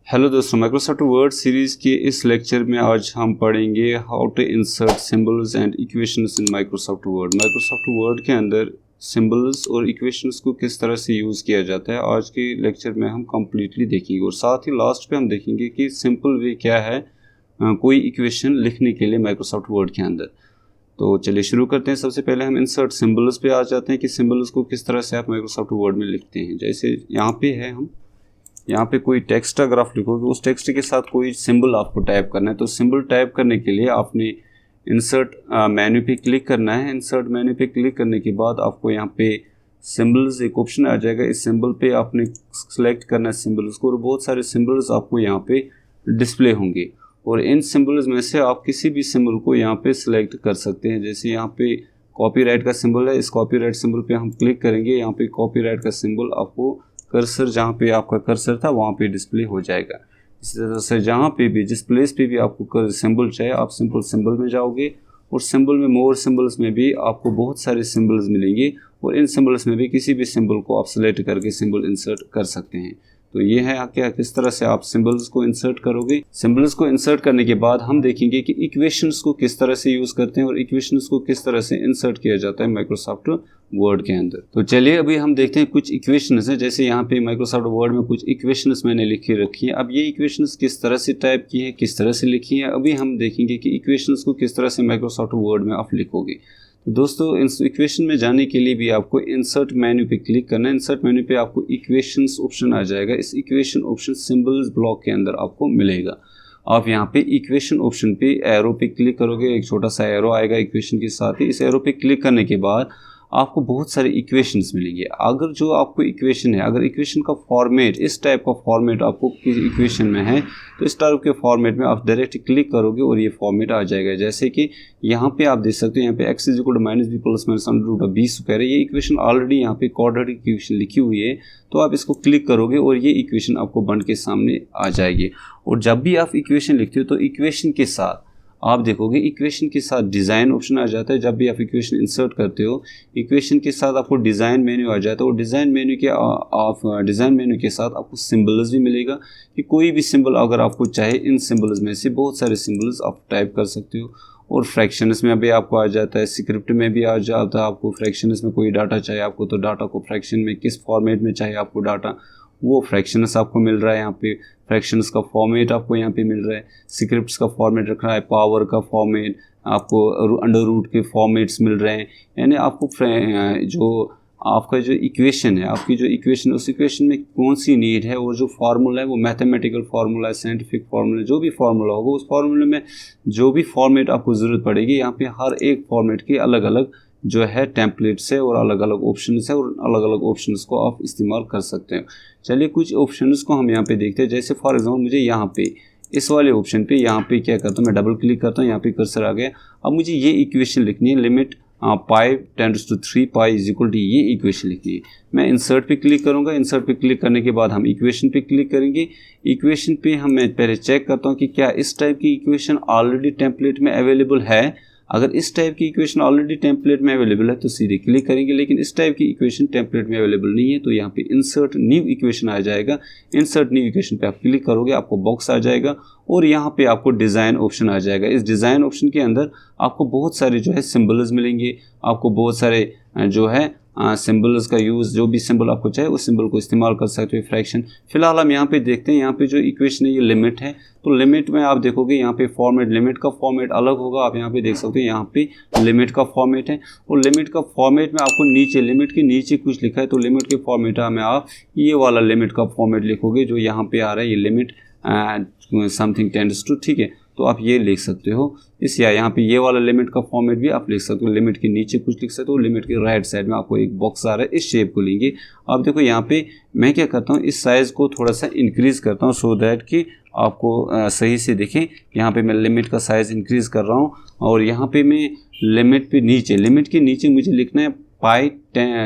Hello दोस्तों, Microsoft word series के इस लेक्चर में आज हम पढ़ेंगे how to insert symbols and equations in Microsoft Word. Microsoft Word के अंदर सिंबल्स और इक्वेशंस को किस तरह से यूज़ किया जाता है आज के लेक्चर में हम कम्प्लीटली देखेंगे और साथ ही लास्ट पे हम देखेंगे कि सिंपल वे क्या है कोई इक्वेशन लिखने के लिए माइक्रोसॉफ्ट वर्ड के अंदर। तो चलिए शुरू करते हैं। सबसे पहले हम इंसर्ट सिंबल्स पे आ जाते हैं कि सिंबल्स को किस तरह से आप माइक्रोसॉफ्ट वर्ड में लिखते हैं। जैसे यहाँ पे है, हम यहाँ पे कोई टेक्स्ट अगर आप लिखोगे उस टेक्स्ट के साथ कोई सिंबल आपको टाइप करना है, तो सिंबल टाइप करने के लिए आपने इंसर्ट मेन्यू पे क्लिक करना है। इंसर्ट मेन्यू पे क्लिक करने के बाद आपको यहाँ पे सिंबल्स एक ऑप्शन आ जाएगा। इस सिंबल पे आपने सेलेक्ट करना है सिंबल्स को और बहुत सारे सिंबल्स आपको यहाँ पे डिस्प्ले होंगे और इन सिंबल्स में से आप किसी भी सिंबल को यहाँ पे सिलेक्ट कर सकते हैं। जैसे यहाँ पे कॉपीराइट का सिंबल है, इस कॉपीराइट सिंबल पे हम क्लिक करेंगे, यहाँ पे कॉपीराइट का सिंबल आपको कर्सर जहाँ पे आपका कर्सर था वहाँ पे डिस्प्ले हो जाएगा। इसी तरह से जहाँ पे भी जिस प्लेस पे भी आपको सिंबल चाहिए आप सिंपल सिंबल में जाओगे और सिंबल में मोर सिंबल्स में भी आपको बहुत सारे सिंबल्स मिलेंगे और इन सिंबल्स में भी किसी भी सिंबल को आप सेलेक्ट करके सिंबल इंसर्ट कर सकते हैं। तो ये है क्या किस तरह से आप सिंबल्स को इंसर्ट करोगे। सिंबल्स को इंसर्ट करने के बाद हम देखेंगे कि इक्वेशंस को किस तरह से यूज़ करते हैं और इक्वेशंस को किस तरह से इंसर्ट किया जाता है माइक्रोसॉफ्ट वर्ड के अंदर। तो चलिए अभी हम देखते हैं कुछ इक्वेशंस हैं। जैसे यहाँ पे माइक्रोसॉफ्ट वर्ड में कुछ इक्वेशंस मैंने लिखी रखी है। अब ये इक्वेशंस किस तरह से टाइप की है, किस तरह से लिखी है, अभी हम देखेंगे कि इक्वेशंस को किस तरह से माइक्रोसॉफ्ट वर्ड में आप लिखोगे। तो दोस्तों इस इक्वेशन में जाने के लिए भी आपको इंसर्ट मेन्यू पे क्लिक करना है। इंसर्ट मेन्यू पे आपको इक्वेशंस ऑप्शन आ जाएगा। इस इक्वेशन ऑप्शन सिंबल्स ब्लॉक के अंदर आपको मिलेगा। आप यहाँ पे इक्वेशन ऑप्शन पे एरो पे क्लिक करोगे, एक छोटा सा एरो आएगा इक्वेशन के साथ ही। इस एरो पे क्लिक करने के बाद आपको बहुत सारे इक्वेशंस मिलेंगे। अगर जो आपको इक्वेशन है, अगर इक्वेशन का फॉर्मेट इस टाइप का फॉर्मेट आपको किसी इक्वेशन में है तो इस टाइप के फॉर्मेट में आप डायरेक्ट क्लिक करोगे और ये फॉर्मेट आ जाएगा। जैसे कि यहाँ पे आप देख सकते हो, यहाँ पे x = -b + -√b स्क्वायर है। ये इक्वेशन ऑलरेडी यहाँ पे क्वाड्रेटिक इक्वेशन लिखी हुई है, तो आप इसको क्लिक करोगे और ये इक्वेशन आपको बन के सामने आ जाएगी। और जब भी आप इक्वेशन लिखते हो तो इक्वेशन के साथ आप देखोगे इक्वेशन के साथ डिज़ाइन ऑप्शन आ जाता है। जब भी आप इक्वेशन इंसर्ट करते हो इक्वेशन के साथ आपको डिज़ाइन मेन्यू आ जाता है और डिज़ाइन मेन्यू के डिज़ाइन मेन्यू के साथ आपको सिंबल्स भी मिलेगा कि कोई भी सिंबल अगर आपको चाहे इन सिंबल्स में से बहुत सारे सिंबल्स आप टाइप कर सकते हो। और फ्रैक्शंस में भी आपको आ जाता है, स्क्रिप्ट में भी आ जाता है। आपको फ्रैक्शंस में कोई डाटा चाहिए आपको तो डाटा को फ्रैक्शन में किस फॉर्मेट में चाहिए आपको डाटा, वो फ्रैक्शंस आपको मिल रहा है। यहाँ पे फ्रैक्शंस का फॉर्मेट आपको यहाँ पे मिल रहा है, स्क्रिप्ट्स का फॉर्मेट रख रहा है, पावर का फॉर्मेट आपको, अंडर रूट के फॉर्मेट्स मिल रहे हैं। यानी आपको जो आपका जो इक्वेशन है, आपकी जो इक्वेशन उस इक्वेशन में कौन सी नीड है और जो फार्मूला है वो मैथमेटिकल फार्मूला है, साइंटिफिक फार्मूला, जो भी फार्मूला होगा उस फार्मूले में जो भी फॉर्मेट आपको ज़रूरत पड़ेगी यहाँ पे हर एक फॉर्मेट की अलग अलग जो है टेम्पलेट्स है और अलग अलग ऑप्शंस है और अलग अलग ऑप्शंस को आप इस्तेमाल कर सकते हैं। चलिए कुछ ऑप्शंस को हम यहाँ पे देखते हैं। जैसे फॉर एग्जांपल मुझे यहाँ पे इस वाले ऑप्शन पे यहाँ पे क्या करता हूँ, मैं डबल क्लिक करता हूँ, यहाँ पे कर्सर आ गया। अब मुझे ये इक्वेशन लिखनी है, लिमिट पाई 10⁻³ पाई = ये इक्वेशन लिखनी है। मैं इंसर्ट पे क्लिक करूँगा। इंसर्ट पे क्लिक करने के बाद हम इक्वेशन पे क्लिक करेंगे। इक्वेशन पे मैं पहले चेक करता हूँ कि क्या इस टाइप की इक्वेशन ऑलरेडी टेम्पलेट में अवेलेबल है। अगर इस टाइप की इक्वेशन ऑलरेडी टेम्पलेट में अवेलेबल है तो सीधे क्लिक करेंगे, लेकिन इस टाइप की इक्वेशन टेम्पलेट में अवेलेबल नहीं है तो यहाँ पे इंसर्ट न्यू इक्वेशन आ जाएगा। इंसर्ट न्यू इक्वेशन पे आप क्लिक करोगे, आपको बॉक्स आ जाएगा और यहाँ पे आपको डिज़ाइन ऑप्शन आ जाएगा। इस डिज़ाइन ऑप्शन के अंदर आपको बहुत सारे जो है सिंबल्स मिलेंगे, आपको बहुत सारे जो है सिंबल्स का यूज़, जो भी सिंबल आपको चाहिए उस सिंबल को इस्तेमाल कर सकते हो। फ्रैक्शन फिलहाल हम यहाँ पे देखते हैं। यहाँ पे जो इक्वेशन है ये लिमिट है, तो लिमिट में आप देखोगे यहाँ पे फॉर्मेट, लिमिट का फॉर्मेट अलग होगा। आप यहाँ पे देख सकते हो यहाँ पे लिमिट का फॉर्मेट है और लिमिट का फॉर्मेट में आपको नीचे लिमिट के नीचे कुछ लिखा है तो लिमिट के फॉर्मेट में आप ये वाला लिमिट का फॉर्मेट लिखोगे जो यहाँ पे आ रहा है, ये लिमिट समथिंग टेंड्स टू, ठीक है, तो आप ये लिख सकते हो इस, या यहाँ पे ये वाला लिमिट का फॉर्मेट भी आप लिख सकते हो। लिमिट के नीचे कुछ लिख सकते हो, लिमिट के राइट साइड में आपको एक बॉक्स आ रहा है, इस शेप को लेंगे। आप देखो यहाँ पे मैं क्या करता हूँ, इस साइज़ को थोड़ा सा इंक्रीज़ करता हूँ सो दैट कि आपको सही से देखें। यहाँ पे मैं लिमिट का साइज़ इंक्रीज़ कर रहा हूँ और यहाँ पे मैं लिमिट के नीचे मुझे लिखना है पाई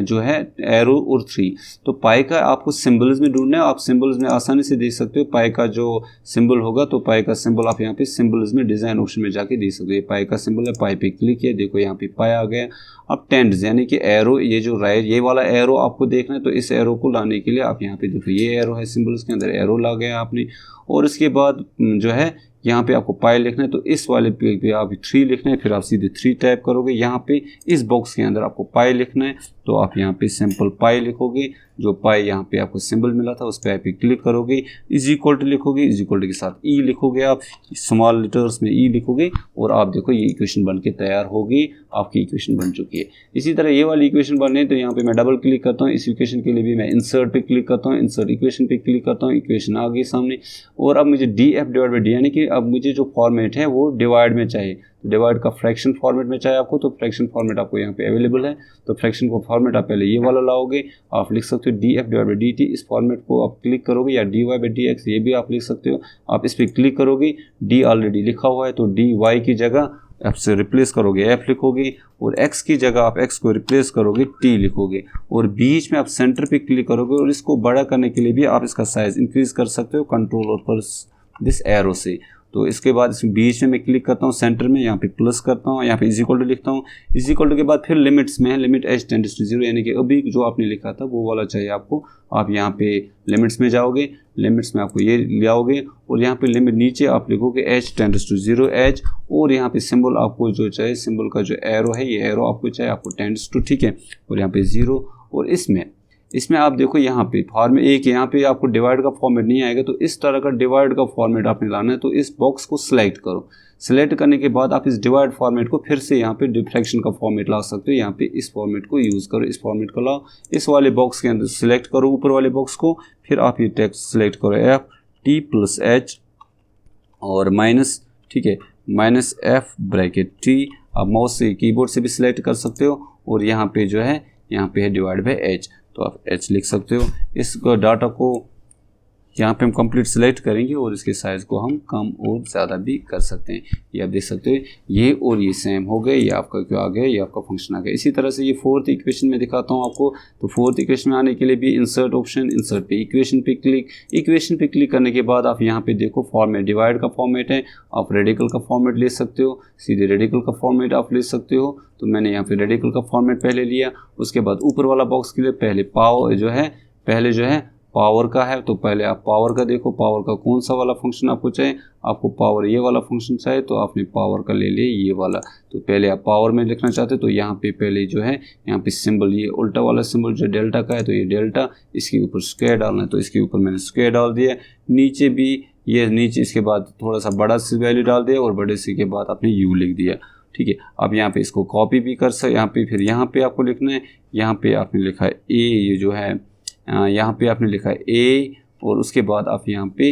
जो है एरो और 3। तो पाई का आपको सिंबल्स में ढूंढना है, आप सिंबल्स में आसानी से देख सकते हो। पाई का जो सिंबल होगा तो पाई का सिंबल आप यहाँ पे सिंबल्स में डिज़ाइन ऑप्शन में जाके देख सकते हो। ये पाई का सिंबल है, पाई पे क्लिक किया, देखो यहाँ पे पाई आ गया। अब टेंड्स यानी कि एरो, ये जो राइट ये वाला एरो आपको देखना है, तो इस एरो को लाने के लिए आप यहाँ पे देखो ये एरो है, सिंबल्स के अंदर एरो ला गया आपने। और इसके बाद जो है यहाँ पे आपको पाई लिखना है, तो इस वाले पे आप 3 लिखना है, फिर आप सीधे 3 टाइप करोगे। यहाँ पे इस बॉक्स के अंदर आपको पाई लिखना है, तो आप यहाँ पे सिंपल पाई लिखोगे। जो पाई यहाँ पे आपको सिंबल मिला था उस पर क्लिक करोगे, इज इक्वल टू लिखोगे, इज इक्वल टू के साथ ई लिखोगे, आप स्मॉल लेटर्स में ई लिखोगे, और आप देखो ये इक्वेशन बन के तैयार होगी, आपकी इक्वेशन बन चुकी है। इसी तरह ये वाली इक्वेशन बनने, तो यहाँ पे मैं डबल क्लिक करता हूँ। इस इक्वेशन के लिए भी मैं इंसर्ट पे क्लिक करता हूँ, इंसर्ट इक्वेशन पे क्लिक करता हूँ, इक्वेशन आ गई सामने। और अब मुझे D F divide by D, यानी कि अब मुझे जो फॉर्मेट है वो डिवाइड में चाहिए। तो डिवाइड का फ्रैक्शन फॉर्मेट में चाहिए आपको, तो फ्रैक्शन फॉर्मेट आपको यहाँ पे अवेलेबल है। तो फ्रैक्शन को फॉर्मेट आप पहले ये वाला लाओगे, आप लिख सकते हो D F divide by D T. इस फॉर्मेट को आप क्लिक करोगे, या D Y by D X, ये भी आप लिख सकते हो। आप इस पर क्लिक करोगे, डी ऑलरेडी लिखा हुआ है, तो डी वाई की जगह एफ से रिप्लेस करोगे एफ लिखोगे, और एक्स की जगह आप एक्स को रिप्लेस करोगे टी लिखोगे, और बीच में आप सेंटर पे क्लिक करोगे। और इसको बड़ा करने के लिए भी आप इसका साइज इंक्रीज कर सकते हो कंट्रोल और प्लस दिस एरो से। तो इसके बाद इस बीच में मैं क्लिक करता हूँ, सेंटर में यहाँ पे प्लस करता हूँ, यहाँ पे इज इक्वल टू लिखता हूँ। इज इक्वल टू के बाद फिर लिमिट्स में है, लिमिट एच टेंड्स टू 0, यानी कि अभी जो आपने लिखा था वो वाला चाहिए आपको। आप यहाँ पे लिमिट्स में जाओगे, लिमिट्स में आपको ये ले आओगे, और यहाँ पे लिमिट नीचे आप लिखोगे एच टेंड्स टू 0 एच, और यहाँ पे सिंबल आपको जो चाहिए, सिंबल का जो एरो है ये एरो आपको चाहिए, आपको टेंड्स टू, ठीक है, और यहाँ पे 0। और इसमें आप देखो यहाँ पे फॉर्मेट एक, यहाँ पे आपको डिवाइड का फॉर्मेट नहीं आएगा, तो इस तरह का डिवाइड का फॉर्मेट आपने लाना है। तो इस बॉक्स को सिलेक्ट करो, सिलेक्ट करने के बाद आप इस डिवाइड फॉर्मेट को फिर से यहाँ पे डिफ्रैक्शन का फॉर्मेट ला सकते हो। यहाँ पे इस फॉर्मेट को यूज़ करो, इस फॉर्मेट को लाओ, इस वाले बॉक्स के अंदर सिलेक्ट करो ऊपर वाले बॉक्स को, फिर आप ये टेक्स्ट सिलेक्ट करो एफ टी प्लस एच और माइनस, ठीक है, माइनस एफ ब्रैकेट टी। आप माउस से कीबोर्ड से भी सिलेक्ट कर सकते हो, और यहाँ पे जो है यहाँ पे है डिवाइड बाई एच, तो आप एच लिख सकते हो। इस डाटा को यहाँ पे हम कंप्लीट सिलेक्ट करेंगे, और इसके साइज़ को हम कम और ज़्यादा भी कर सकते हैं। ये आप देख सकते हो, ये और ये सेम हो गए, ये आपका क्यों आ गया, ये आपका फंक्शन आ गया। इसी तरह से ये फोर्थ इक्वेशन में दिखाता हूँ आपको। तो फोर्थ इक्वेशन में आने के लिए भी इंसर्ट ऑप्शन, इंसर्ट पे इक्वेशन पे क्लिक, इक्वेशन पे क्लिक करने के बाद आप यहाँ पे देखो फॉर्मेट डिवाइड का फॉर्मेट है, आप रेडिकल का फॉर्मेट ले सकते हो, सीधे रेडिकल का फॉर्मेट आप ले सकते हो। तो मैंने यहाँ पे रेडिकल का फॉर्मेट पहले लिया, उसके बाद ऊपर वाला बॉक्स के लिए पहले पहले जो है पावर का है, तो पहले आप पावर का देखो, पावर का कौन सा वाला फंक्शन आपको चाहिए। आपको पावर ये वाला फंक्शन चाहिए, तो आपने पावर का ले लिया ये वाला। तो पहले आप पावर में लिखना चाहते हो, तो यहाँ पे पहले जो है यहाँ पे सिंबल, ये उल्टा वाला सिंबल जो डेल्टा का है, तो ये डेल्टा, इसके ऊपर स्क्वायर डालना है, तो इसके ऊपर मैंने स्क्वायर डाल दिया। नीचे भी ये नीचे, इसके बाद थोड़ा सा बड़ा सी वैल्यू डाल दिया, और बड़े से के बाद आपने यू लिख दिया, ठीक है। अब यहाँ पे इसको कॉपी भी कर सकते, यहाँ पे फिर यहाँ पे आपको लिखना है, यहाँ पे आपने लिखा है ए, ये जो है यहाँ पे आपने लिखा है ए, और उसके बाद आप यहाँ पे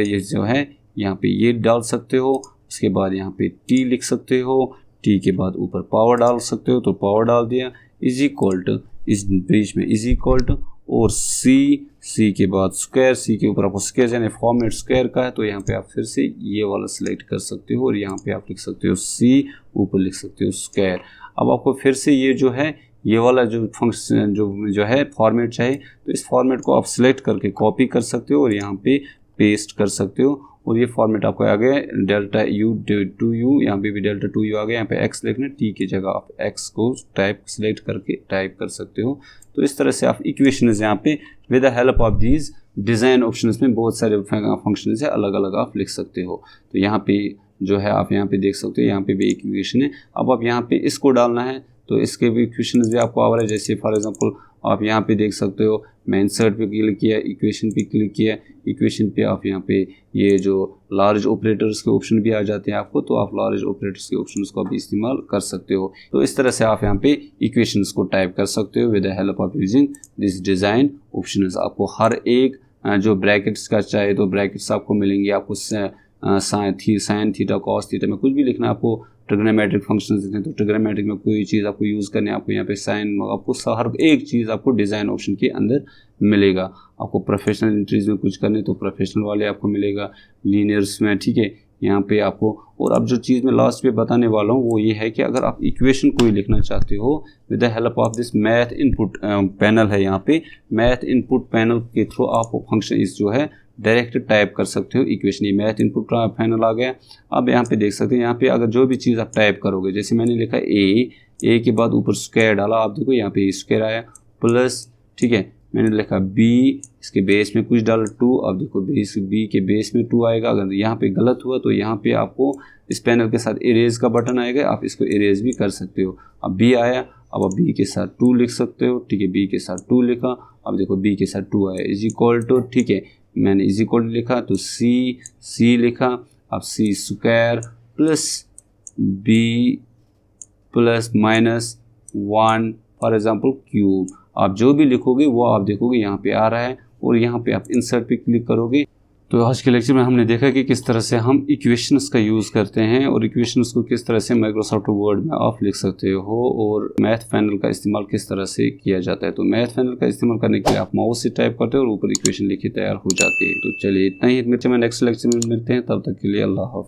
ये जो है यहाँ पे ये डाल सकते हो। उसके बाद यहाँ पे टी लिख सकते हो, टी के बाद ऊपर पावर डाल सकते हो, तो पावर डाल दिया। इज इक्वल टू, इस बीच में इज इक्वल टू, और सी के बाद स्क्वायर, सी के ऊपर आपको स्क्वायर यानी फॉर्मेट स्क्वायर का है, तो यहाँ पे आप फिर से ये वाला सिलेक्ट कर सकते हो, और यहाँ पे आप लिख सकते हो सी, ऊपर लिख सकते हो स्क्वायर। अब आपको फिर से ये जो है ये वाला जो फंक्शन जो है फॉर्मेट चाहिए, तो इस फॉर्मेट को आप सिलेक्ट करके कॉपी कर सकते हो, और यहाँ पे पेस्ट कर सकते हो, और ये फॉर्मेट आपको आ गया डेल्टा यू टू यू, यहाँ पे भी डेल्टा टू यू आ गया। यहाँ पे एक्स लिखना, टी की जगह आप एक्स को टाइप सिलेक्ट करके टाइप कर सकते हो। तो इस तरह से आप इक्वेशंस यहाँ पे with the help of these design options में बहुत सारे फंक्शन है अलग अलग आप लिख सकते हो। तो यहाँ पे जो है आप यहाँ पे देख सकते हो, यहाँ पे भी इक्वेशन है। अब आप यहाँ पे इसको डालना है, तो इसके भी इक्वेशंस भी आपको आ रहा है। जैसे फॉर एग्जांपल आप यहाँ पे देख सकते हो, मैं इंसर्ट पे क्लिक किया, इक्वेशन पे क्लिक किया, इक्वेशन पे आप यहाँ पे ये जो लार्ज ऑपरेटर्स के ऑप्शन भी आ जाते हैं आपको, तो आप लार्ज ऑपरेटर्स के ऑप्शंस को भी इस्तेमाल कर सकते हो। तो इस तरह से आप यहाँ पे इक्वेशंस को टाइप कर सकते हो with the help of using this design options. आपको हर एक जो ब्रैकेट्स का चाहे तो ब्रैकेट्स आपको मिलेंगे। आपको साइन थीटा कॉस थीटा में कुछ भी लिखना है, आपको ट्रिग्नोमेट्रिक फंक्शंस देते हैं, तो ट्रिग्नोमेट्रिक में कोई चीज़ आपको यूज़ करनी है, आपको यहाँ पे साइन, आपको हर एक चीज़ आपको डिज़ाइन ऑप्शन के अंदर मिलेगा। आपको प्रोफेशनल एंट्रीज में कुछ करने तो प्रोफेशनल वाले आपको मिलेगा, लीनियर्स में, ठीक है, यहाँ पे आपको। और अब जो चीज़ मैं लास्ट पे बताने वाला हूँ वो ये है कि अगर आप इक्वेशन कोई लिखना चाहते हो with the help of this math input panel है, यहाँ पे मैथ इनपुट पैनल के थ्रू आप फंक्शन इस जो है डायरेक्ट टाइप कर सकते हो इक्वेशन। ये मैथ इनपुट पैनल आ गया। अब यहाँ पे देख सकते हैं, यहाँ पे अगर जो भी चीज़ आप टाइप करोगे, जैसे मैंने लिखा ए के बाद ऊपर स्क्वायर डाला, आप देखो यहाँ पे स्क्वायर आया प्लस, ठीक है। मैंने लिखा बी, इसके बेस में कुछ डाला 2, अब देखो बी के बेस में 2 आएगा। अगर यहाँ पे गलत हुआ तो यहाँ पे आपको इस पैनल के साथ इरेज का बटन आएगा, आप इसको इरेज भी कर सकते हो। अब बी आया, अब आप बी के साथ 2 लिख सकते हो, ठीक है। बी के साथ 2 लिखा, अब देखो बी के साथ 2 आया इज इक्वल टू, ठीक है। मैंने इज इक्वल लिखा तो सी लिखा, अब C square plus B plus minus 1 for example cube. आप जो भी लिखोगे वो आप देखोगे यहाँ पे आ रहा है, और यहाँ पे आप इंसर्ट पे क्लिक करोगे। तो आज के लेक्चर में हमने देखा कि किस तरह से हम इक्वेशंस का यूज़ करते हैं और इक्वेशंस को किस तरह से माइक्रोसॉफ्ट वर्ड में आप लिख सकते हो, और मैथ पैनल का इस्तेमाल किस तरह से किया जाता है। तो मैथ पैनल का इस्तेमाल करने के लिए आप माउस से टाइप करते हो और ऊपर इक्वेशन लिखी तैयार हो जाती है। तो चलिए इतना ही, नेक्स्ट लेक्चर में मिलते हैं, तब तक के लिए अल्लाह हाफ़िज़।